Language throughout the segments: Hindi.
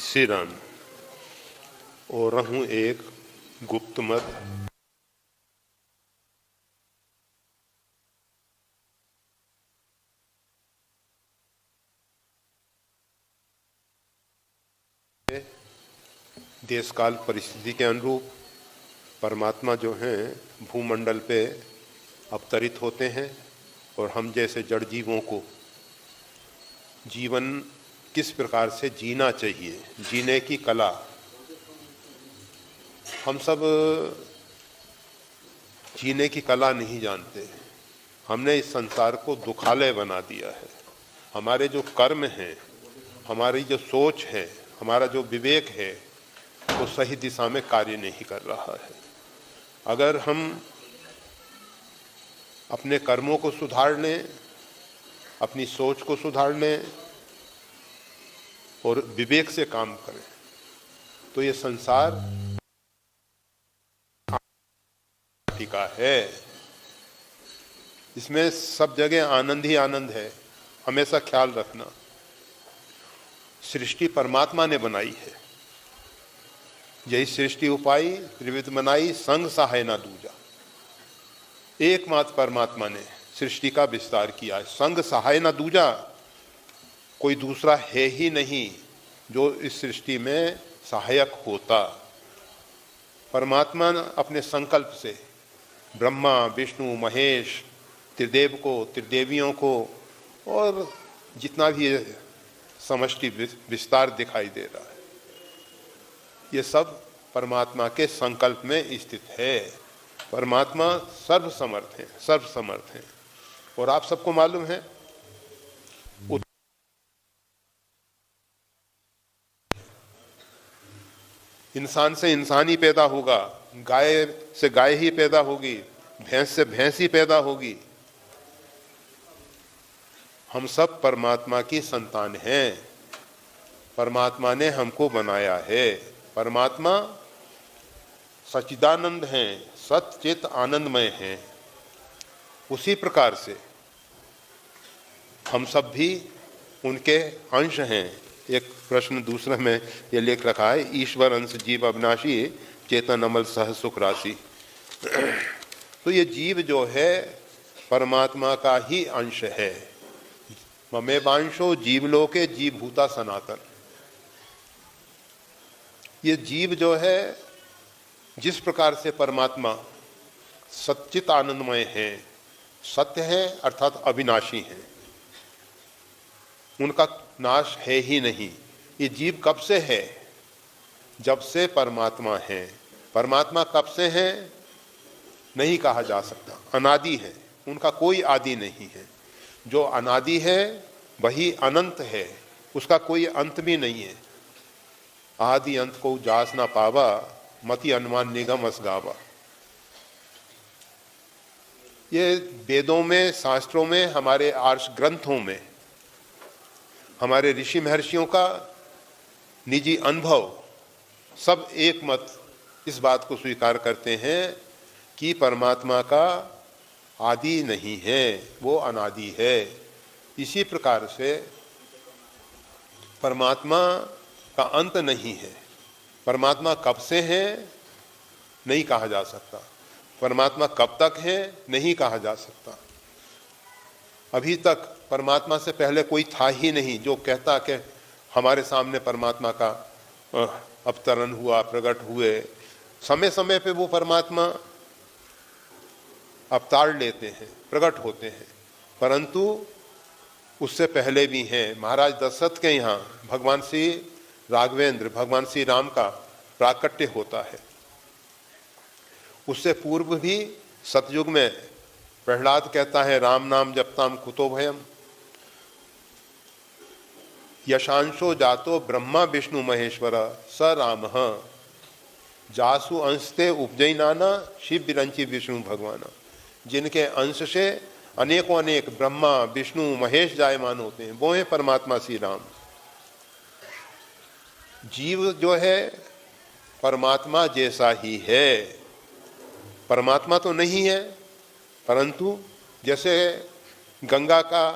सिरन और रहूं एक गुप्त मत देशकाल परिस्थिति के अनुरूप परमात्मा जो हैं भूमंडल पे अवतरित होते हैं और हम जैसे जड़ जीवों को जीवन किस प्रकार से जीना चाहिए, जीने की कला हम सब जीने की कला नहीं जानते। हमने इस संसार को दुखालय बना दिया है। हमारे जो कर्म हैं, हमारी जो सोच है, हमारा जो विवेक है वो सही दिशा में कार्य नहीं कर रहा है। अगर हम अपने कर्मों को सुधार लें, अपनी सोच को सुधार लें और विवेक से काम करें तो ये संसार टिका है। इसमें सब जगह आनंद ही आनंद है। हमेशा ख्याल रखना, सृष्टि परमात्मा ने बनाई है। यही सृष्टि उपाई त्रिविध बनाई, संग सहाय ना दूजा। एकमात्र परमात्मा ने सृष्टि का विस्तार किया है। संग सहाय ना दूजा, कोई दूसरा है ही नहीं जो इस सृष्टि में सहायक होता। परमात्मा अपने संकल्प से ब्रह्मा विष्णु महेश त्रिदेव को, त्रिदेवियों को और जितना भी समष्टि विस्तार दिखाई दे रहा है ये सब परमात्मा के संकल्प में स्थित है। परमात्मा सर्वसमर्थ है, सर्वसमर्थ है। और आप सबको मालूम है इंसान से इंसान ही पैदा होगा, गाय से गाय ही पैदा होगी, भैंस से भैंस ही पैदा होगी। हम सब परमात्मा की संतान हैं। परमात्मा ने हमको बनाया है। परमात्मा सच्चिदानंद हैं, सच्चित आनंदमय हैं। उसी प्रकार से हम सब भी उनके अंश हैं। एक प्रश्न दूसरा में ये लेख रखा है, ईश्वर अंश जीव अविनाशी चेतन अमल सह सुख राशि। तो ये जीव जो है परमात्मा का ही अंश है। ममेवांशो जीवलोके जीवभूता सनातन। ये जीव जो है जिस प्रकार से परमात्मा सच्चित आनंदमय है, सत्य है अर्थात अविनाशी है, उनका नाश है ही नहीं। ये जीव कब से है? जब से परमात्मा है। परमात्मा कब से है नहीं कहा जा सकता, अनादि है, उनका कोई आदि नहीं है। जो अनादि है वही अनंत है, उसका कोई अंत भी नहीं है। आदि अंत को जास ना पावा, मति अनुमान निगम अस गावा। ये वेदों में, शास्त्रों में, हमारे आर्ष ग्रंथों में हमारे ऋषि महर्षियों का निजी अनुभव सब एक मत इस बात को स्वीकार करते हैं कि परमात्मा का आदि नहीं है, वो अनादि है। इसी प्रकार से परमात्मा का अंत नहीं है। परमात्मा कब से है नहीं कहा जा सकता। परमात्मा कब तक है नहीं कहा जा सकता। अभी तक परमात्मा से पहले कोई था ही नहीं जो कहता कि हमारे सामने परमात्मा का अवतरण हुआ, प्रकट हुए। समय समय पे वो परमात्मा अवतार लेते हैं, प्रकट होते हैं, परंतु उससे पहले भी हैं। महाराज दशरथ के यहाँ भगवान श्री राघवेंद्र, भगवान श्री राम का प्राकट्य होता है। उससे पूर्व भी सतयुग में प्रहलाद कहता है, राम नाम जपताम कुतो भयम, यशांशो जातो ब्रह्मा विष्णु महेश्वर स राम जासु अंशते उपजयनाना शिव विरंची विष्णु भगवान। जिनके अंश से अनेकों अनेक ब्रह्मा विष्णु महेश जायमान होते हैं, वो हैं परमात्मा श्री राम। जीव जो है परमात्मा जैसा ही है। परमात्मा तो नहीं है, परंतु जैसे गंगा का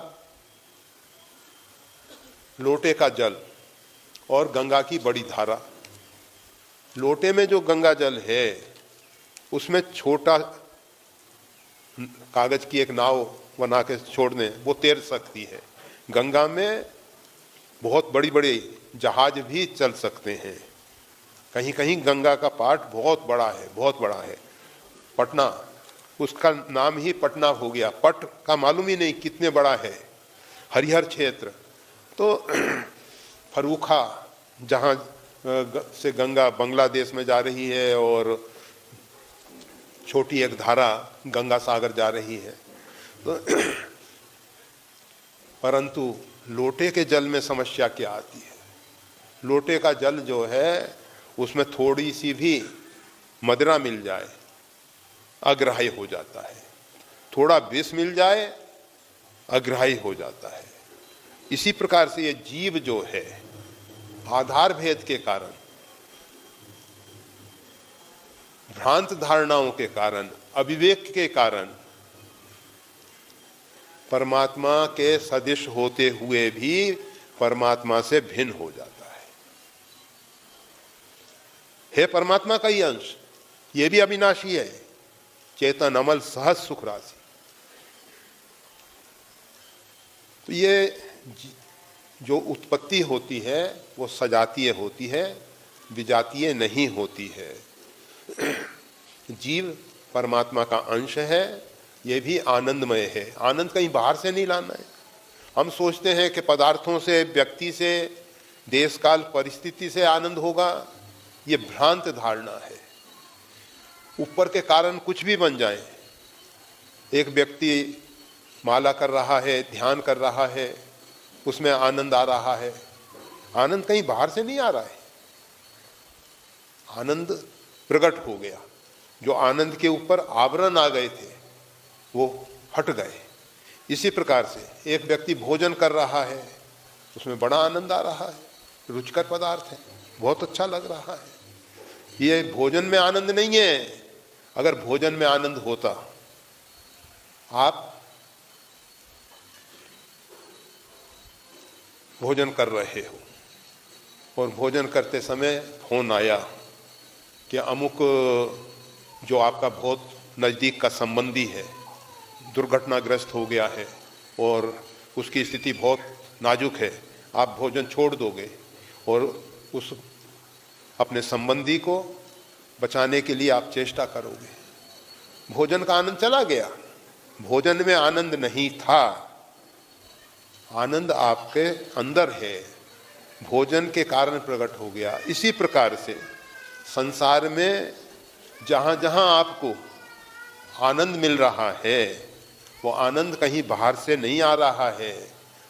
लोटे का जल और गंगा की बड़ी धारा, लोटे में जो गंगा जल है उसमें छोटा कागज की एक नाव बना के छोड़ दें, वो तैर सकती है। गंगा में बहुत बड़ी बड़ी जहाज भी चल सकते हैं। कहीं कहीं गंगा का पाट बहुत बड़ा है, बहुत बड़ा है। पटना, उसका नाम ही पटना हो गया। पट का मालूम ही नहीं कितने बड़ा है। हरिहर क्षेत्र तो फरूखा, जहाँ से गंगा बांग्लादेश में जा रही है और छोटी एक धारा गंगा सागर जा रही है। तो परंतु लोटे के जल में समस्या क्या आती है? लोटे का जल जो है उसमें थोड़ी सी भी मदिरा मिल जाए अग्राह्य हो जाता है, थोड़ा विष मिल जाए अग्राह्य हो जाता है। इसी प्रकार से ये जीव जो है आधार भेद के कारण, भ्रांत धारणाओं के कारण, अविवेक के कारण परमात्मा के सदृश होते हुए भी परमात्मा से भिन्न हो जाता है परमात्मा का ही अंश, ये भी अविनाशी है। चेतन अमल सहज सुख राशि। तो ये जो उत्पत्ति होती है वो सजातीय होती है, विजातीय नहीं होती है। जीव परमात्मा का अंश है, ये भी आनंदमय है। आनंद कहीं बाहर से नहीं लाना है। हम सोचते हैं कि पदार्थों से, व्यक्ति से, देश काल परिस्थिति से आनंद होगा, ये भ्रांत धारणा है। ऊपर के कारण कुछ भी बन जाए। एक व्यक्ति माला कर रहा है, ध्यान कर रहा है, उसमें आनंद आ रहा है। आनंद कहीं बाहर से नहीं आ रहा है, आनंद प्रकट हो गया। जो आनंद के ऊपर आवरण आ गए थे वो हट गए। इसी प्रकार से एक व्यक्ति भोजन कर रहा है, उसमें बड़ा आनंद आ रहा है, रुचिकर पदार्थ है, बहुत अच्छा लग रहा है। ये भोजन में आनंद नहीं है। अगर भोजन में आनंद होता, आप भोजन कर रहे हो और भोजन करते समय फोन आया कि अमुक जो आपका बहुत नज़दीक का संबंधी है दुर्घटनाग्रस्त हो गया है और उसकी स्थिति बहुत नाजुक है, आप भोजन छोड़ दोगे और उस अपने संबंधी को बचाने के लिए आप चेष्टा करोगे। भोजन का आनंद चला गया। भोजन में आनंद नहीं था, आनंद आपके अंदर है, भोजन के कारण प्रकट हो गया। इसी प्रकार से संसार में जहाँ जहाँ आपको आनंद मिल रहा है वो आनंद कहीं बाहर से नहीं आ रहा है,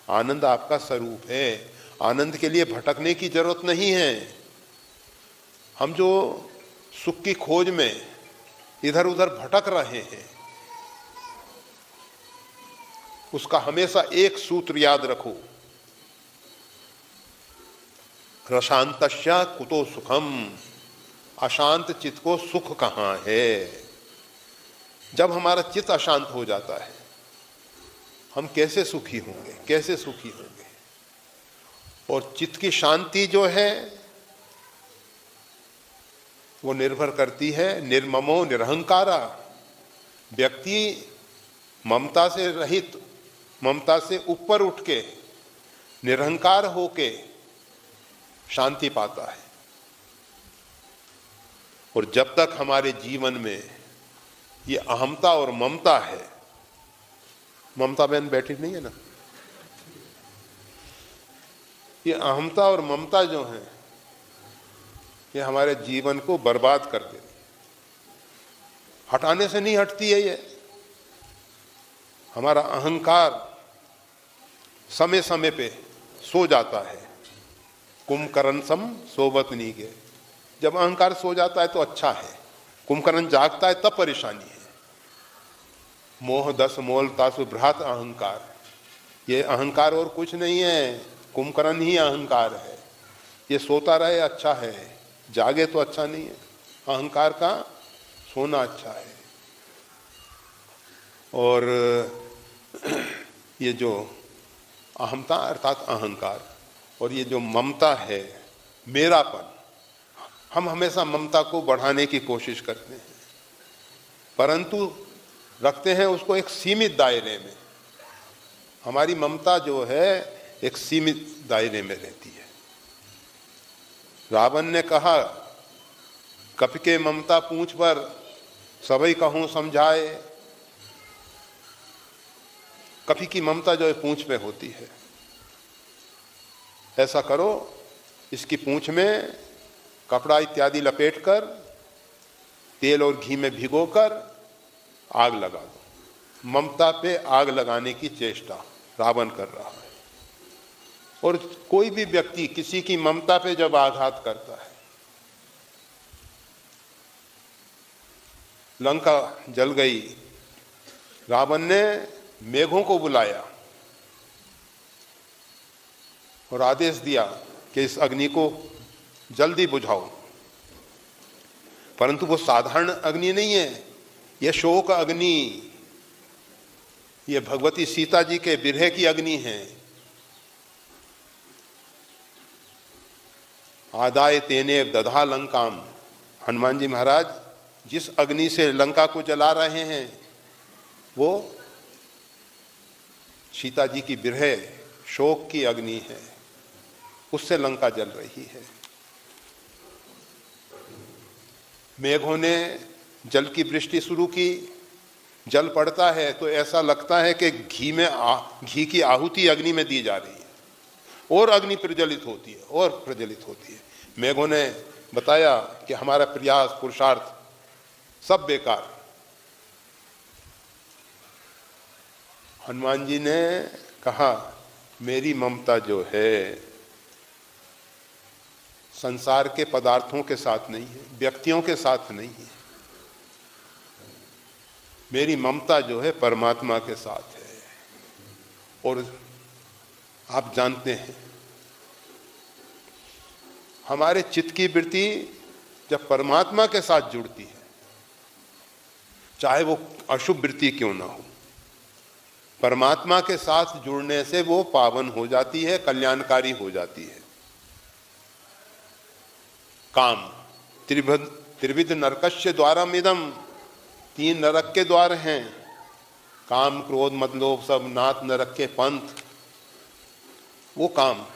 आनंद आपका स्वरूप है। आनंद के लिए भटकने की जरूरत नहीं है। हम जो सुख की खोज में इधर उधर भटक रहे हैं, उसका हमेशा एक सूत्र याद रखो, रशांतस्य कुतो सुखम, अशांत चित्त को सुख कहाँ है। जब हमारा चित्त अशांत हो जाता है हम कैसे सुखी होंगे, कैसे सुखी होंगे। और चित्त की शांति जो है वो निर्भर करती है निर्ममो निरहंकारा। व्यक्ति ममता से रहित, ममता से ऊपर उठ के निरहंकार होके शांति पाता है। और जब तक हमारे जीवन में ये अहमता और ममता है, ममता बहन बैठी नहीं है ना, ये अहमता और ममता जो है ये हमारे जीवन को बर्बाद कर देती, हटाने से नहीं हटती है। ये हमारा अहंकार समय समय पे सो जाता है। कुंभकर्ण सम सोबत नहीं के, जब अहंकार सो जाता है तो अच्छा है, कुंभकर्ण जागता है तब परेशानी है। मोह दस मोल तासु भ्रात अहंकार, ये अहंकार और कुछ नहीं है, कुंभकर्ण ही अहंकार है। ये सोता रहे अच्छा है, जागे तो अच्छा नहीं है, अहंकार का सोना अच्छा है। और ये जो अहमता अर्थात अहंकार और ये जो ममता है, मेरापन, हम हमेशा ममता को बढ़ाने की कोशिश करते हैं, परंतु रखते हैं उसको एक सीमित दायरे में। हमारी ममता जो है एक सीमित दायरे में रहती है। रावण ने कहा, कपि के ममता पूंछ पर सबई कहूं समझाए। कपि की ममता जो है पूंछ में होती है। ऐसा करो, इसकी पूंछ में कपड़ा इत्यादि लपेटकर तेल और घी में भिगोकर आग लगा दो। ममता पे आग लगाने की चेष्टा रावण कर रहा है। और कोई भी व्यक्ति किसी की ममता पे जब आघात करता है, लंका जल गई, रावण ने मेघों को बुलाया और आदेश दिया कि इस अग्नि को जल्दी बुझाओ। परंतु वो साधारण अग्नि नहीं है, यह शोक अग्नि, ये भगवती सीता जी के विरह की अग्नि है। आदाय तेने दधा लंकाम, हनुमान जी महाराज जिस अग्नि से लंका को जला रहे हैं वो सीता जी की विरह शोक की अग्नि है, उससे लंका जल रही है। मेघों ने जल की वृष्टि शुरू की, जल पड़ता है तो ऐसा लगता है कि घी की आहुति अग्नि में दी जा रही है और अग्नि प्रज्वलित होती है और प्रज्वलित होती है। मेघों ने बताया कि हमारा प्रयास पुरुषार्थ सब बेकार। हनुमान जी ने कहा, मेरी ममता जो है संसार के पदार्थों के साथ नहीं है, व्यक्तियों के साथ नहीं है, मेरी ममता जो है परमात्मा के साथ है। और आप जानते हैं हमारे चित्त की वृत्ति जब परमात्मा के साथ जुड़ती है, चाहे वो अशुभ वृत्ति क्यों ना हो, परमात्मा के साथ जुड़ने से वो पावन हो जाती है, कल्याणकारी हो जाती है। काम त्रिविध नरकस्य द्वारमिदं, 3 नरक के द्वार हैं, काम क्रोध मद लोभ सब नाथ नरक के पंथ। वो काम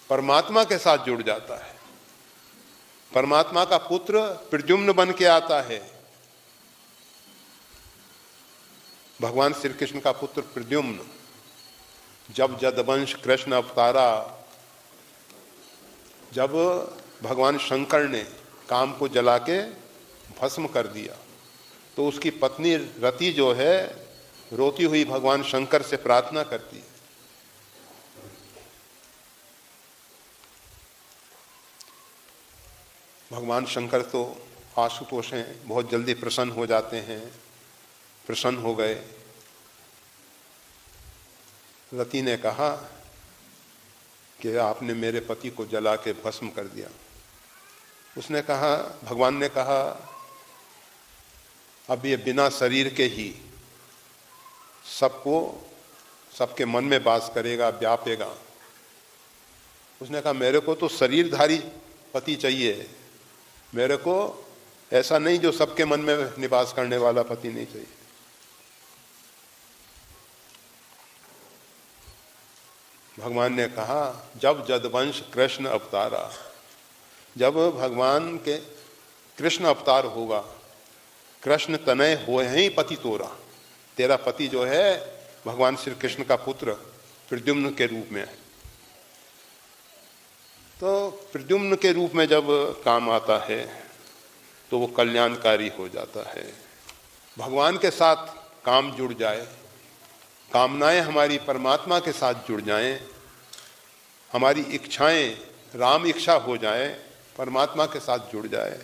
परमात्मा के साथ जुड़ जाता है। परमात्मा का पुत्र प्रद्युम्न बन के आता है। भगवान श्री कृष्ण का पुत्र प्रद्युम्न जब जदवंश कृष्ण अवतारा, जब भगवान शंकर ने काम को जला के भस्म कर दिया तो उसकी पत्नी रति जो है रोती हुई भगवान शंकर से प्रार्थना करती है, भगवान शंकर तो आशुतोष हैं, बहुत जल्दी प्रसन्न हो जाते हैं। प्रसन्न हो गए। रति ने कहा कि आपने मेरे पति को जला के भस्म कर दिया। उसने कहा, भगवान ने कहा, अब ये बिना शरीर के ही सबको सबके मन में वास करेगा, व्यापेगा। उसने कहा, मेरे को तो शरीरधारी पति चाहिए, मेरे को ऐसा नहीं जो सबके मन में निवास करने वाला पति नहीं चाहिए। भगवान ने कहा, जब जदवंश कृष्ण अवतारा, जब भगवान के कृष्ण अवतार होगा, कृष्ण तनय हो ही पति तोरा, तेरा पति जो है भगवान श्री कृष्ण का पुत्र प्रद्युम्न के रूप में है। तो प्रद्युम्न के रूप में जब काम आता है तो वो कल्याणकारी हो जाता है। भगवान के साथ काम जुड़ जाए, कामनाएं हमारी परमात्मा के साथ जुड़ जाएं, हमारी इच्छाएं राम इच्छा हो जाए, परमात्मा के साथ जुड़ जाए,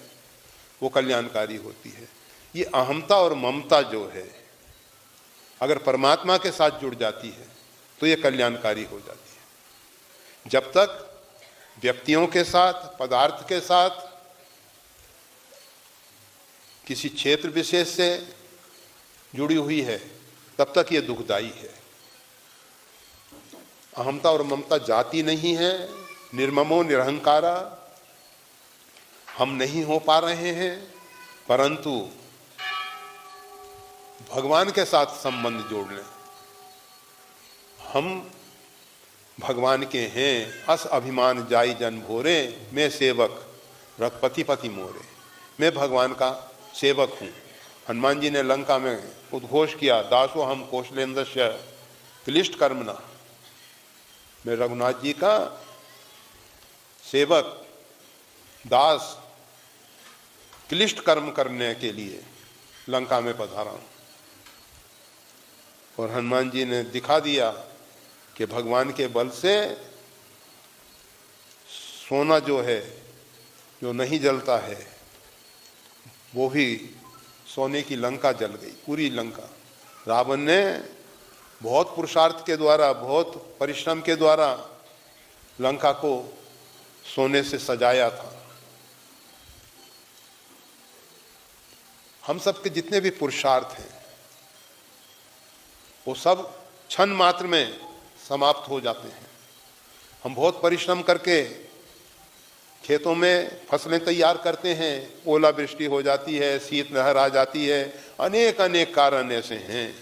वो कल्याणकारी होती है। ये अहमता और ममता जो है अगर परमात्मा के साथ जुड़ जाती है तो ये कल्याणकारी हो जाती है। जब तक व्यक्तियों के साथ, पदार्थ के साथ, किसी क्षेत्र विशेष से जुड़ी हुई है, तब तक ये दुखदाई है। अहमता और ममता जाति नहीं है, निर्ममो निरहंकारा। हम नहीं हो पा रहे हैं, परंतु भगवान के साथ संबंध जोड़ लें। हम भगवान के हैं, अस अभिमान जाई जन भोरे, मैं सेवक रघुपति पति मोरे। मैं भगवान का सेवक हूँ। हनुमान जी ने लंका में उद्घोष किया, दासो हम कौशलेन्द्रस्य क्लिष्ट कर्मणा। मैं रघुनाथ जी का सेवक, दास, क्लिष्ट कर्म करने के लिए लंका में पधारा हूं। और हनुमान जी ने दिखा दिया कि भगवान के बल से सोना जो है, जो नहीं जलता है, वो भी सोने की लंका जल गई, पूरी लंका। रावण ने बहुत पुरुषार्थ के द्वारा, बहुत परिश्रम के द्वारा लंका को सोने से सजाया था। हम सब के जितने भी पुरुषार्थ हैं वो सब क्षण मात्र में समाप्त हो जाते हैं। हम बहुत परिश्रम करके खेतों में फसलें तैयार करते हैं, ओलावृष्टि हो जाती है, शीत लहर आ जाती है, अनेक अनेक कारण ऐसे हैं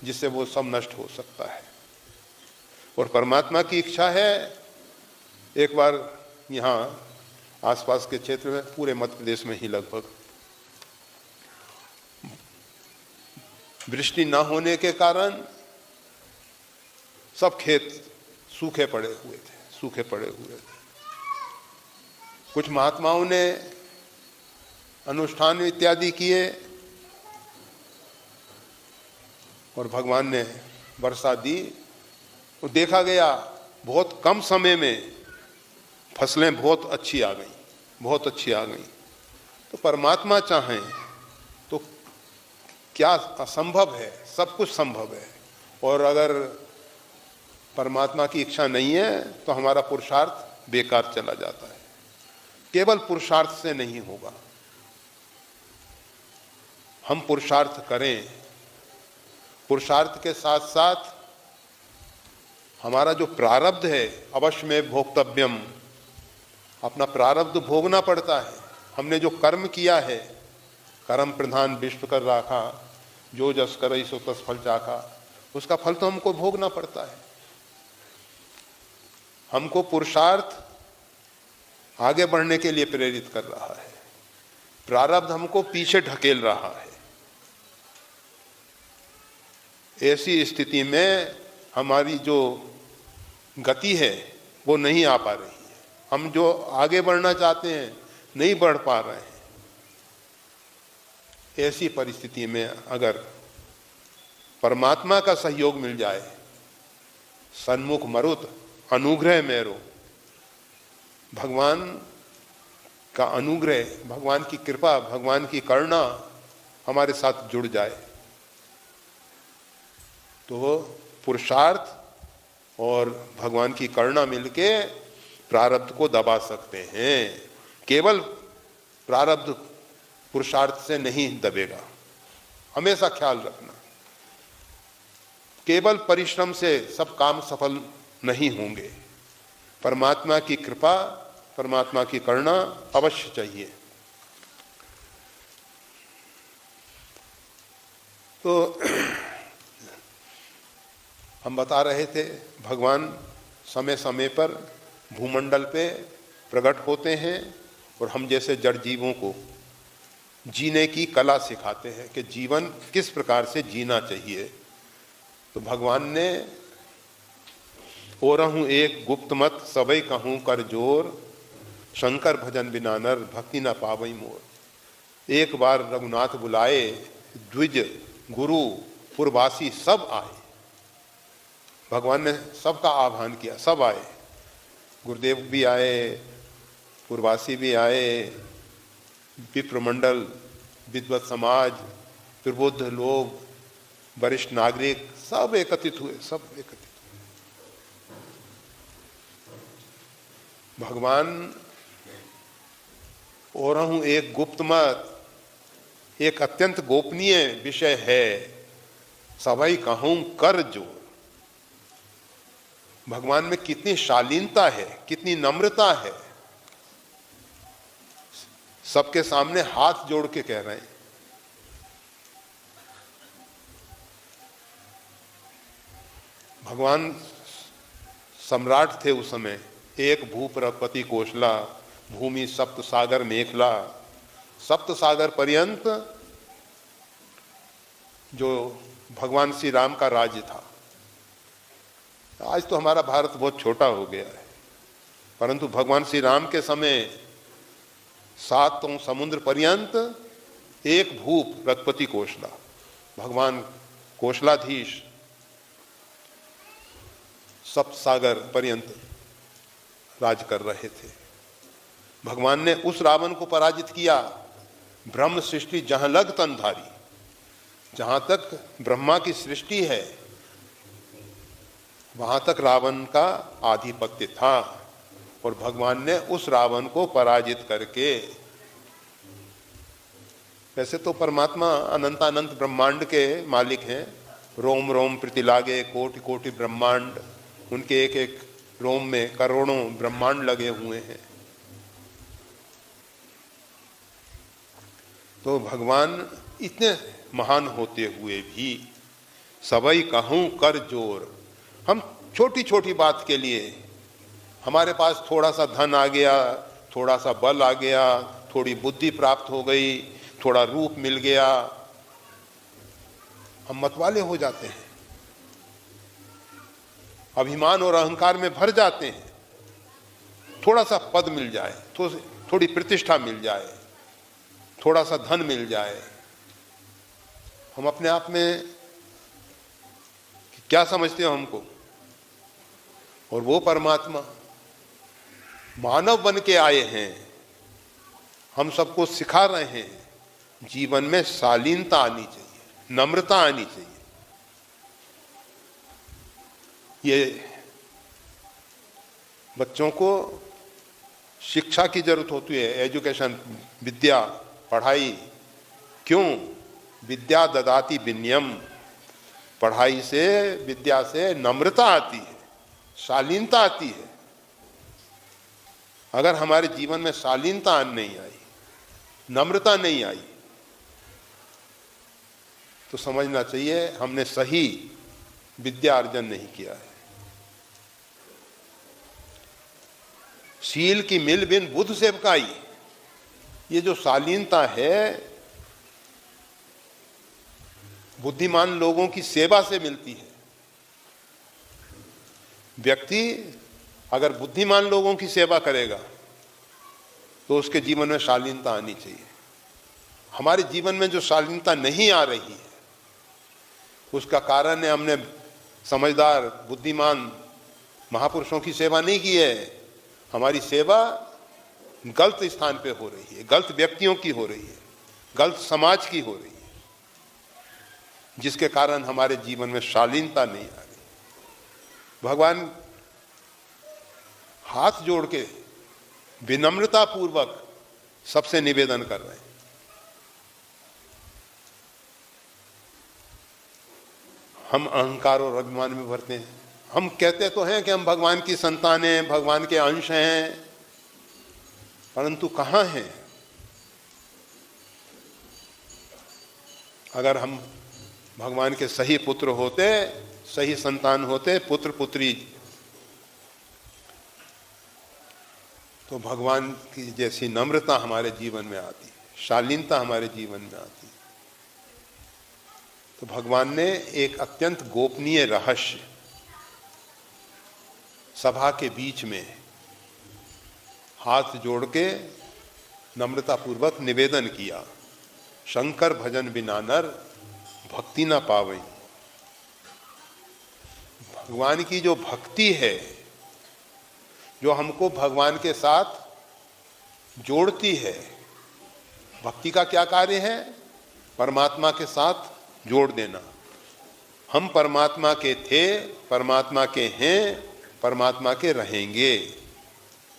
जिससे वो सब नष्ट हो सकता है। और परमात्मा की इच्छा है, एक बार यहाँ आसपास के क्षेत्र में, पूरे मध्य प्रदेश में ही लगभग, वृष्टि न होने के कारण सब खेत सूखे पड़े हुए थे। कुछ महात्माओं ने अनुष्ठान इत्यादि किए और भगवान ने वर्षा दी। वो देखा गया बहुत कम समय में फसलें बहुत अच्छी आ गई। तो परमात्मा चाहें तो क्या असंभव है? सब कुछ संभव है। और अगर परमात्मा की इच्छा नहीं है तो हमारा पुरुषार्थ बेकार चला जाता है। केवल पुरुषार्थ से नहीं होगा। हम पुरुषार्थ करें, पुरुषार्थ के साथ साथ हमारा जो प्रारब्ध है, अवश्य में भोक्तव्यम, अपना प्रारब्ध भोगना पड़ता है। हमने जो कर्म किया है, कर्म प्रधान विश्व कर राखा, जो जस करई सो तस फल चाखा, उसका फल तो हमको भोगना पड़ता है। हमको पुरुषार्थ आगे बढ़ने के लिए प्रेरित कर रहा है, प्रारब्ध हमको पीछे ढकेल रहा है। ऐसी स्थिति में हमारी जो गति है वो नहीं आ पा रही है। हम जो आगे बढ़ना चाहते हैं नहीं बढ़ पा रहे हैं। ऐसी परिस्थिति में अगर परमात्मा का सहयोग मिल जाए, सन्मुख मरुत अनुग्रह मेरो, भगवान का अनुग्रह, भगवान की कृपा, भगवान की करुणा हमारे साथ जुड़ जाए, तो पुरुषार्थ और भगवान की करुणा मिलके प्रारब्ध को दबा सकते हैं। केवल प्रारब्ध पुरुषार्थ से नहीं दबेगा, हमेशा ख्याल रखना। केवल परिश्रम से सब काम सफल नहीं होंगे। परमात्मा की कृपा, परमात्मा की करुणा अवश्य चाहिए। तो हम बता रहे थे, भगवान समय समय पर भूमंडल पे प्रकट होते हैं और हम जैसे जड़ जीवों को जीने की कला सिखाते हैं कि जीवन किस प्रकार से जीना चाहिए। तो भगवान ने ओरहूँ एक गुप्त मत सबई कहूँ कर जोर, शंकर भजन बिना नर भक्ति न पावई मोर। एक बार रघुनाथ बुलाए, द्विज गुरु पुरवासी सब आए। भगवान ने सबका आह्वान किया, सब आए। गुरुदेव भी आए, पुरवासी भी आए, विप्रमंडल, विद्वत समाज, प्रबुद्ध लोग, वरिष्ठ नागरिक सब एकत्रित हुए। भगवान और हूं एक गुप्त मत, एक अत्यंत गोपनीय विषय है, सभई कहूं कर जोर। भगवान में कितनी शालीनता है, कितनी नम्रता है, सबके सामने हाथ जोड़ के कह रहे हैं। भगवान सम्राट थे उस समय, एक भूप रघुपति कौशला, भूमि सप्त सागर मेखला। सप्त सागर पर्यंत जो भगवान श्री राम का राज्य था। आज तो हमारा भारत बहुत छोटा हो गया है, परंतु भगवान श्री राम के समय सातों समुद्र पर्यंत एक भूप रघुपति कौशला, भगवान कौशलाधीश सप्त सागर पर्यंत राज कर रहे थे। भगवान ने उस रावण को पराजित किया। ब्रह्म सृष्टि जहां लग तनधारी, जहां तक ब्रह्मा की सृष्टि है वहां तक रावण का आधिपत्य था, और भगवान ने उस रावण को पराजित करके, वैसे तो परमात्मा अनंतानंत ब्रह्मांड के मालिक हैं, रोम रोम प्रीति लागे कोटि कोटि ब्रह्मांड, उनके एक एक रोम में करोड़ों ब्रह्मांड लगे हुए हैं। तो भगवान इतने महान होते हुए भी सबई कहूं कर जोर। हम छोटी छोटी बात के लिए, हमारे पास थोड़ा सा धन आ गया, थोड़ा सा बल आ गया, थोड़ी बुद्धि प्राप्त हो गई, थोड़ा रूप मिल गया, हम मतवाले हो जाते हैं, अभिमान और अहंकार में भर जाते हैं। थोड़ा सा पद मिल जाए, थोड़ी प्रतिष्ठा मिल जाए, थोड़ा सा धन मिल जाए, हम अपने आप में क्या समझते हो हमको। और वो परमात्मा मानव बन के आए हैं, हम सबको सिखा रहे हैं जीवन में शालीनता आनी चाहिए, नम्रता आनी चाहिए। ये बच्चों को शिक्षा की जरूरत होती है, एजुकेशन, विद्या, पढ़ाई। क्यों? विद्या ददाति विनयम, पढ़ाई से, विद्या से नम्रता आती है, शालीनता आती है। अगर हमारे जीवन में शालीनता नहीं आई, नम्रता नहीं आई, तो समझना चाहिए हमने सही विद्या अर्जन नहीं किया है। शील की मिल बिन बुद्ध सेवकाई, ये जो शालीनता है बुद्धिमान लोगों की सेवा से मिलती है। व्यक्ति अगर बुद्धिमान लोगों की सेवा करेगा तो उसके जीवन में शालीनता आनी चाहिए। हमारे जीवन में जो शालीनता नहीं आ रही है उसका कारण है हमने समझदार बुद्धिमान महापुरुषों की सेवा नहीं की है। हमारी सेवा गलत स्थान पे हो रही है, गलत व्यक्तियों की हो रही है, गलत समाज की हो रही है, जिसके कारण हमारे जीवन में शालीनता नहीं आ रही। भगवान हाथ जोड़ के विनम्रता पूर्वक सबसे निवेदन कर रहे हैं। हम अहंकार और अभिमान में भरते हैं। हम कहते तो हैं कि हम भगवान की संतान हैं, भगवान के अंश हैं, परंतु कहाँ हैं? अगर हम भगवान के सही पुत्र होते, सही संतान होते, पुत्र पुत्री, तो भगवान की जैसी नम्रता हमारे जीवन में आती, शालीनता हमारे जीवन में आती। तो भगवान ने एक अत्यंत गोपनीय रहस्य सभा के बीच में हाथ जोड़ के नम्रता पूर्वक निवेदन किया, शंकर भजन बिना नर भक्ति ना पावई। भगवान की जो भक्ति है, जो हमको भगवान के साथ जोड़ती है, भक्ति का क्या कार्य है? परमात्मा के साथ जोड़ देना। हम परमात्मा के थे, परमात्मा के हैं, परमात्मा के रहेंगे।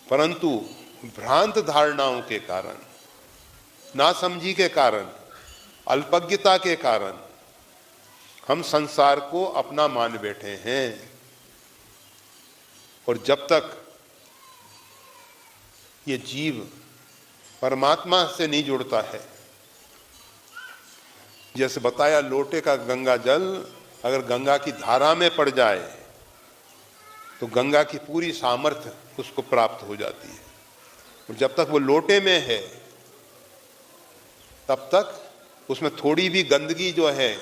परंतु भ्रांत धारणाओं के कारण, नासमझी के कारण, अल्पज्ञता के कारण हम संसार को अपना मान बैठे हैं। और जब तक ये जीव परमात्मा से नहीं जुड़ता है, जैसे बताया लोटे का गंगा जल अगर गंगा की धारा में पड़ जाए तो गंगा की पूरी सामर्थ्य उसको प्राप्त हो जाती है। और जब तक वो लोटे में है तब तक उसमें थोड़ी भी गंदगी जो है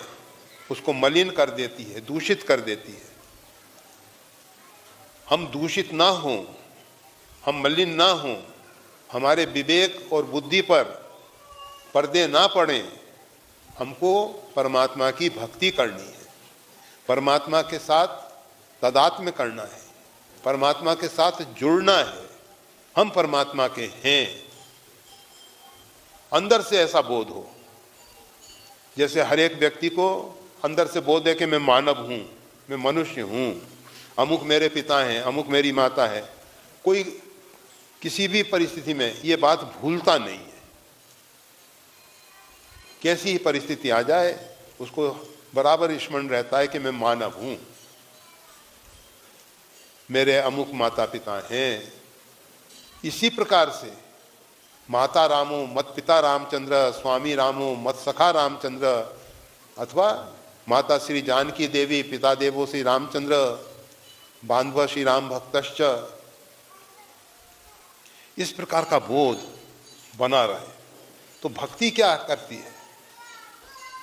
उसको मलिन कर देती है, दूषित कर देती है। हम दूषित ना हों, हम मलिन ना हों, हमारे विवेक और बुद्धि पर पर्दे ना पड़ें, हमको परमात्मा की भक्ति करनी है, परमात्मा के साथ तादात्म्य करना है, परमात्मा के साथ जुड़ना है। हम परमात्मा के हैं, अंदर से ऐसा बोध हो। जैसे हर एक व्यक्ति को अंदर से बोध है कि मैं मानव हूं, मैं मनुष्य हूं, अमुक मेरे पिता हैं, अमुक मेरी माता है। कोई किसी भी परिस्थिति में ये बात भूलता नहीं है। कैसी ही परिस्थिति आ जाए उसको बराबर स्मरण रहता है कि मैं मानव हूं, मेरे अमुक माता पिता हैं। इसी प्रकार से माता रामो मत पिता रामचंद्र, स्वामी रामो मत सखा रामचंद्र, अथवा माता श्री जानकी देवी, पिता देवो श्री रामचंद्र, बांधव श्री राम भक्तश्च, इस प्रकार का बोध बना रहे। तो भक्ति क्या करती है?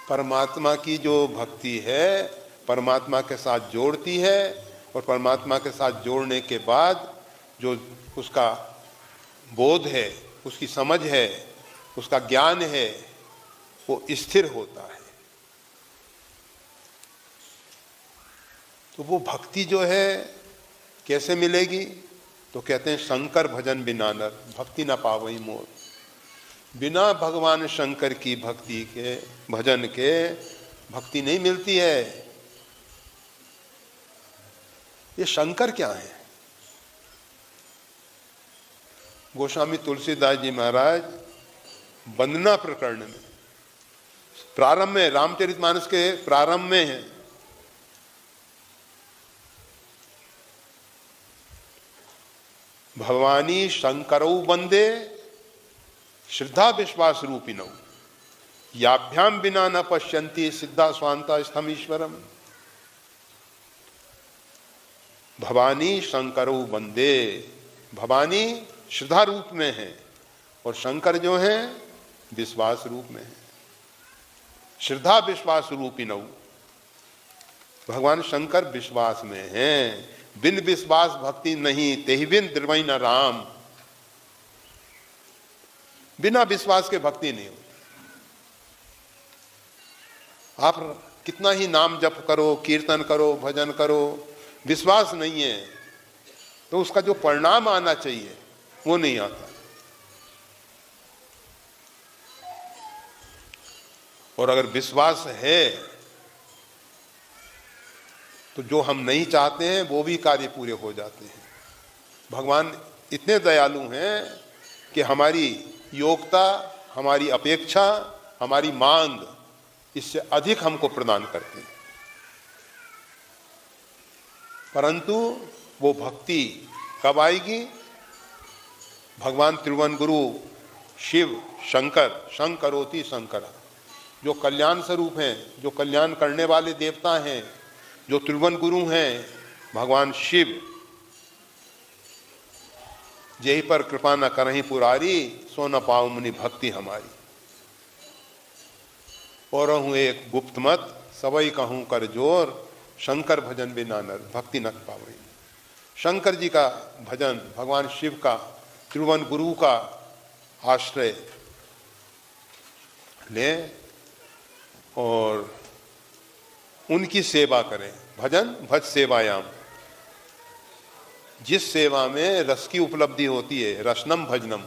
परमात्मा की जो भक्ति है परमात्मा के साथ जोड़ती है, और परमात्मा के साथ जोड़ने के बाद जो उसका बोध है, उसकी समझ है, उसका ज्ञान है, वो स्थिर होता है। तो वो भक्ति जो है कैसे मिलेगी? तो कहते हैं शंकर भजन बिना नर भक्ति ना पावई मोर। बिना भगवान शंकर की भक्ति के, भजन के, भक्ति नहीं मिलती है। ये शंकर क्या है? गोस्वामी तुलसीदास जी महाराज वंदना प्रकरण में, प्रारंभ में, रामचरितमानस के प्रारंभ में है, भवानी शंकरौ वंदे श्रद्धा विश्वास रूपिणौ याभ्याम बिना न पश्यन्ति सिद्धा स्वांता स्थम ईश्वरम। भवानी शंकरौ वंदे, भवानी श्रद्धा रूप में है और शंकर जो है विश्वास रूप में है। श्रद्धा विश्वास रूपिणौ, भगवान शंकर विश्वास में हैं। बिन विश्वास भक्ति नहीं, तेहि बिन द्रवई न राम। बिना विश्वास के भक्ति नहीं होती। आप कितना ही नाम जप करो, कीर्तन करो, भजन करो, विश्वास नहीं है तो उसका जो परिणाम आना चाहिए वो नहीं आता। और अगर विश्वास है तो जो हम नहीं चाहते हैं वो भी कार्य पूरे हो जाते हैं। भगवान इतने दयालु हैं कि हमारी योग्यता, हमारी अपेक्षा, हमारी मांग इससे अधिक हमको प्रदान करते हैं। परंतु वो भक्ति कब आएगी? भगवान त्रिभुवन गुरु शिव शंकर, शंकरोति शंकर, जो कल्याण स्वरूप हैं, जो कल्याण करने वाले देवता हैं, जो त्रिभुवन गुरु हैं, भगवान शिव, जेहि पर कृपा न करहि पुरारी, सो न पाऊ मुनि भक्ति हमारी। और हूँ एक गुप्त मत, सबई कहूँ कर जोर, शंकर भजन बिना नर भक्ति न पावई। शंकर जी का भजन, भगवान शिव का, त्रिभुवन गुरु का आश्रय लें और उनकी सेवा करें। भजन भज सेवायाम, जिस सेवा में रस की उपलब्धि होती है, रसनम भजनम,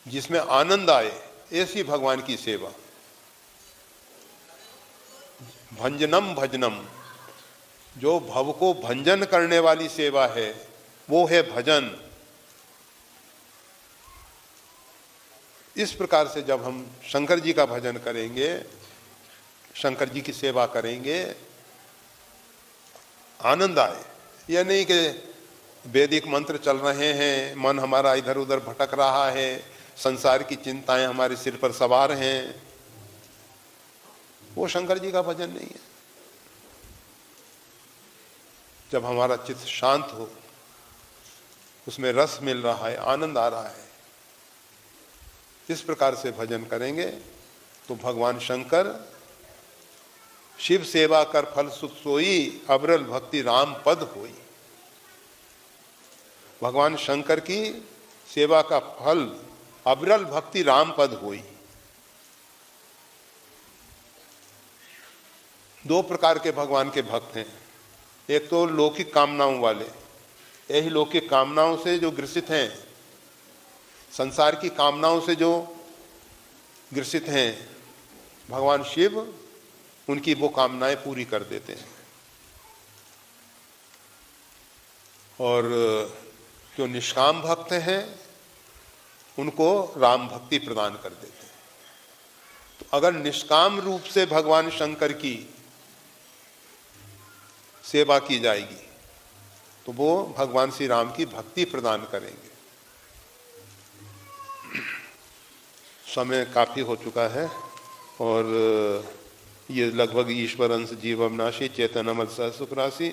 जिसमें आनंद आए, ऐसी भगवान की सेवा। भंजनम भजनम, जो भव को भंजन करने वाली सेवा है, वो है भजन। इस प्रकार से जब हम शंकर जी का भजन करेंगे, शंकर जी की सेवा करेंगे, आनंद आए। यह नहीं कि वैदिक मंत्र चल रहे हैं, मन हमारा इधर उधर भटक रहा है, संसार की चिंताएं हमारे सिर पर सवार हैं, वो शंकर जी का भजन नहीं है। जब हमारा चित्त शांत हो, उसमें रस मिल रहा है, आनंद आ रहा है, इस प्रकार से भजन करेंगे तो भगवान शंकर शिव सेवा कर फल सुख सोई, अबरल भक्ति राम पद होई। भगवान शंकर की सेवा का फल अबरल भक्ति राम पद होई। दो प्रकार के भगवान के भक्त हैं, एक तो लौकिक कामनाओं वाले, यही लौकिक कामनाओं से जो ग्रसित हैं, संसार की कामनाओं से जो ग्रसित हैं, भगवान शिव उनकी वो कामनाएं पूरी कर देते हैं। और जो निष्काम भक्त हैं उनको राम भक्ति प्रदान कर देते हैं। तो अगर निष्काम रूप से भगवान शंकर की सेवा की जाएगी तो वो भगवान श्री राम की भक्ति प्रदान करेंगे। समय काफी हो चुका है और ये लगभग ईश्वर अंश जीवमनाशी चेतन अमल सह सुख राशि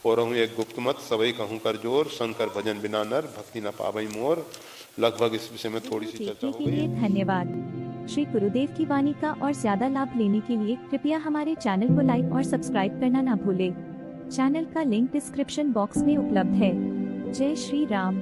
और हूँ एक गुप्त मत सवई कहूँ कर जोर, शंकर भजन बिना नर भक्ति न पावई मोर। लगभग इस विषय में थोड़ी सी चर्चा हो गई। धन्यवाद। श्री गुरुदेव की वाणी का और ज्यादा लाभ लेने के लिए कृपया हमारे चैनल को लाइक और सब्सक्राइब करना ना भूले। चैनल का लिंक डिस्क्रिप्शन बॉक्स में उपलब्ध है। जय श्री राम।